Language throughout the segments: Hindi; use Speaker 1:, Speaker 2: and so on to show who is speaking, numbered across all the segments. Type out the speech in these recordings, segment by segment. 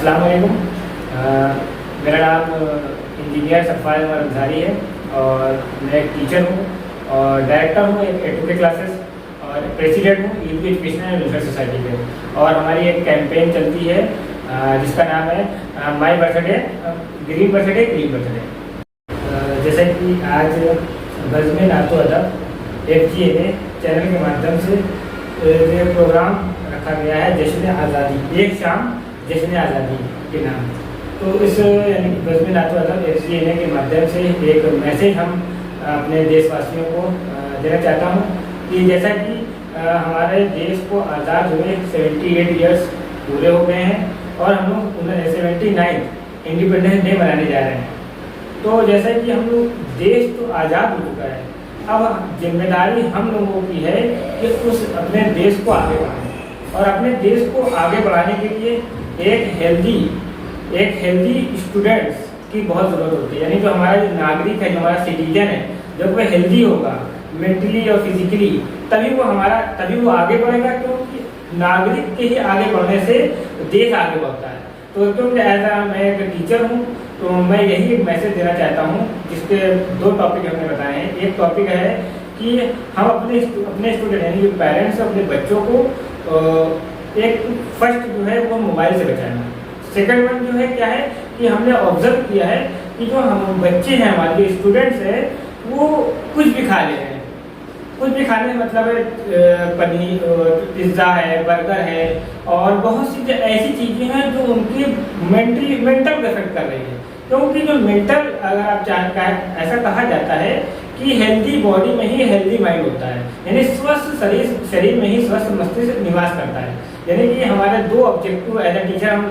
Speaker 1: अस्सलाम वालेकुम। मेरा नाम इंजीनियर सफ़ार अंसारी है और मैं एक टीचर हूँ और डायरेक्टर हूँ एक एडवोकेट क्लासेस और प्रेसिडेंट हूँ UP educational and welfare society के। और हमारी एक कैंपेन चलती है जिसका नाम है my birthday green birthday clean birthday. जैसे कि आज बज़्म नातो अदब FGA चैनल के माध्यम से ये प्रोग्राम रखा गया है जश्न आज़ादी, एक शाम जश्न आज़ादी के नाम। तो इस यानी बज़्म नातो अदब FGA के माध्यम से एक मैसेज हम अपने देशवासियों को देना चाहता हूँ कि जैसा कि हमारे देश को आज़ाद हुए 78 ईयर्स पूरे हो गए हैं और हम लोग 79 इंडिपेंडेंस डे मनाने जा रहे हैं। तो जैसा कि हम लोग देश तो आज़ाद हो चुका है, अब जिम्मेदारी हम लोगों की है कि उस अपने देश को आगे बढ़ाएं और अपने देश को आगे बढ़ाने के लिए एक हेल्दी स्टूडेंट्स की बहुत ज़रूरत होती है। यानी जो हमारा नागरिक है, जो हमारा सिटीजन है, जब वह हेल्दी होगा मेंटली और फिजिकली तभी वो आगे बढ़ेगा, क्योंकि नागरिक के ही आगे बढ़ने से देश आगे बढ़ता है। तो क्योंकि मैं एक टीचर हूँ तो मैं यही एक मैसेज देना चाहता हूँ जिसके 2 टॉपिक हमने बताए हैं। एक टॉपिक है कि हम अपने स्टूडेंट यानी पेरेंट्स अपने बच्चों को एक फर्स्ट जो है वो मोबाइल से बचाना। सेकंड वन जो है क्या है कि हमने ऑब्जर्व किया है कि जो हम बच्चे हैं, हमारे जो स्टूडेंट्स हैं, वो कुछ भी खा ले रहे हैं। कुछ भी खाने मतलब है पनीर, पिज़्ज़ा है, बर्गर है और बहुत सी ऐसी चीज़ें हैं जो उनकी मेंटल इफेक्ट कर रही है। क्योंकि जो मेंटल, अगर आप ऐसा कहा जाता है कि हेल्दी बॉडी में ही हेल्दी माइंड होता है, यानी स्वस्थ शरीर में ही स्वस्थ मस्तिष्क निवास करता है। यानी कि हमारे 2 ऑब्जेक्टिव एज ए टीचर हम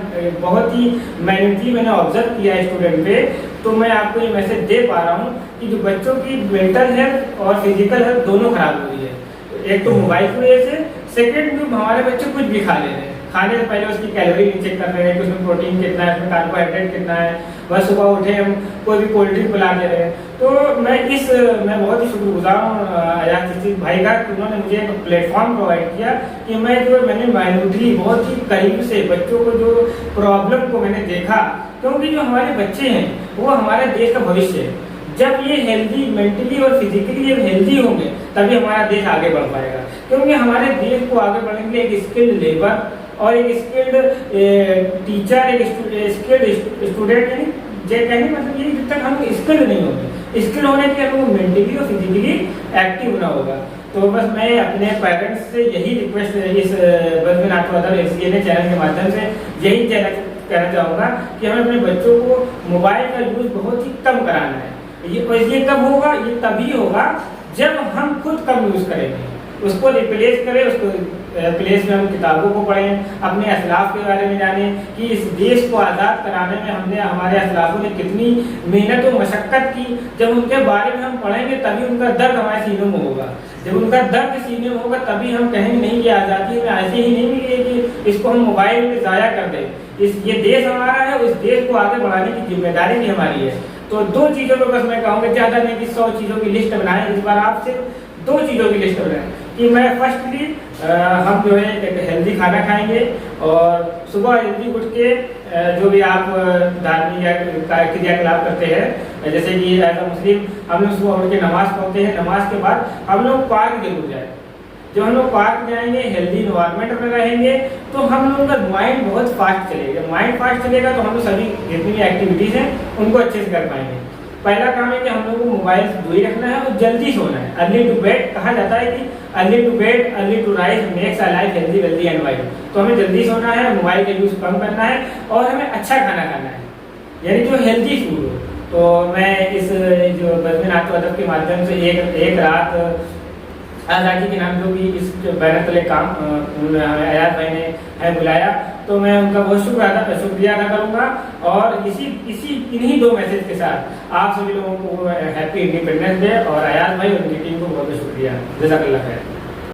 Speaker 1: बहुत ही मैंने ऑब्जर्व किया है स्टूडेंट पे। तो मैं आपको ये मैसेज दे पा रहा हूँ कि जो बच्चों की मेंटल हेल्थ और फिजिकल हेल्थ दोनों खराब हो रही है। एक तो मोबाइल की वजह से, सेकेंड जो हमारे बच्चे कुछ भी खा ले रहे हैं, खाने से पहले उसकी कैलोरी नहीं चेक कर रहे हैं कि उसमें प्रोटीन कितना है, उसमें कार्बोहाइड्रेट कितना है, बस सुबह उठे हम कोई भी कोल्ड ड्रिंक पिला दे रहे हैं। तो मैं बहुत ही शुक्रगुजार हूँ आजाद चिश्ती भाई का कि उन्होंने मुझे एक प्लेटफॉर्म प्रोवाइड किया कि मैंने माइन्यूटली बहुत ही करीब से बच्चों को जो प्रॉब्लम को मैंने देखा। क्योंकि जो हमारे बच्चे हैं वो हमारे देश का भविष्य है। जब ये हेल्दी मेंटली और फिजिकली जब हेल्दी होंगे तभी हमारा देश आगे बढ़ पाएगा। क्योंकि हमारे देश को आगे बढ़ने के लिए एक स्किल्ड लेबर और एक स्किल्ड टीचर, एक स्किल्ड स्टूडेंट, यानी मतलब ये जब तक हम स्किल्ड नहीं होंगे, स्किल्ड होने के लिए हमको मेंटली और फिजिकली एक्टिव होना होगा। तो बस मैं अपने पेरेंट्स से यही रिक्वेस्ट इस बज़्म नातो अदब FGA चैनल के माध्यम से यही कहना चाहूँगा कि हमें अपने बच्चों को मोबाइल का यूज़ बहुत ही कम कराना है। ये कब होगा? ये तभी होगा जब हम खुद कम यूज़ करेंगे, उसको रिप्लेस करें। उसको प्लेस में हम किताबों को पढ़ें, अपने असलाफ के बारे में जानें कि इस देश को आज़ाद कराने में हमारे असलाफों ने कितनी मेहनत और मशक्क़त की। जब उनके बारे में हम पढ़ेंगे तभी उनका दर्द हमारे सीनों में होगा। जब उनका दर्द सीने में होगा तभी हम कहेंगे नहीं, ये आज़ादी हमें ऐसे ही नहीं मिली है कि इसको हम मोबाइल में ज़ाया कर दें। ये देश हमारा है, उस देश को आगे बढ़ाने की जिम्मेदारी भी हमारी है। तो 2 चीज़ों को बस मैं कहूँगा, ज़्यादा नहीं कि 100 चीज़ों की लिस्ट बनाएं। इस बार आप सिर्फ 2 चीज़ों की लिस्ट बनाएं कि मैं फर्स्टली हम जो है एक हेल्दी खाना खाएंगे और सुबह जल्दी उठ के जो भी आप धार्मिक या क्रियाकलाप करते हैं, जैसे कि एज अ मुस्लिम हम लोग सुबह उठ के नमाज़ पढ़ते हैं। नमाज के बाद हम लोग पार्क जरूर जाए। जब हम लोग पार्क जाएंगे, हेल्दी इन्वायरमेंट में रहेंगे, तो हम लोगों का माइंड बहुत फास्ट चलेगा। माइंड फास्ट चलेगा तो हम लोग सभी जितनी भी एक्टिविटीज़ हैं उनको अच्छे से कर पाएंगे। पहला काम है कि हम लोग को मोबाइल से दूरी रखना है और जल्दी सोना है। अर्ली टू बेड कहा जाता है कि early to bed early to rise makes a life healthy wealthy and wild. तो हमें जल्दी सोना है, मोबाइल का यूज़ कम करना है और हमें अच्छा खाना खाना है, यानी जो हेल्दी फूड हो। तो मैं इस जो बज़्म नातो अदब के माध्यम से एक रात आज़ादी के नाम जो भी इस बैनर तले काम आजाद भाई ने है बुलाया, तो मैं उनका बहुत शुक्रिया अदा करूँगा। और इन्हीं 2 मैसेज के साथ आप सभी लोगों को हैप्पी इंडिपेंडेंस डे और आजाद भाई और उनकी टीम को बहुत बहुत शुक्रिया। जज़ाकल्लाह खैर।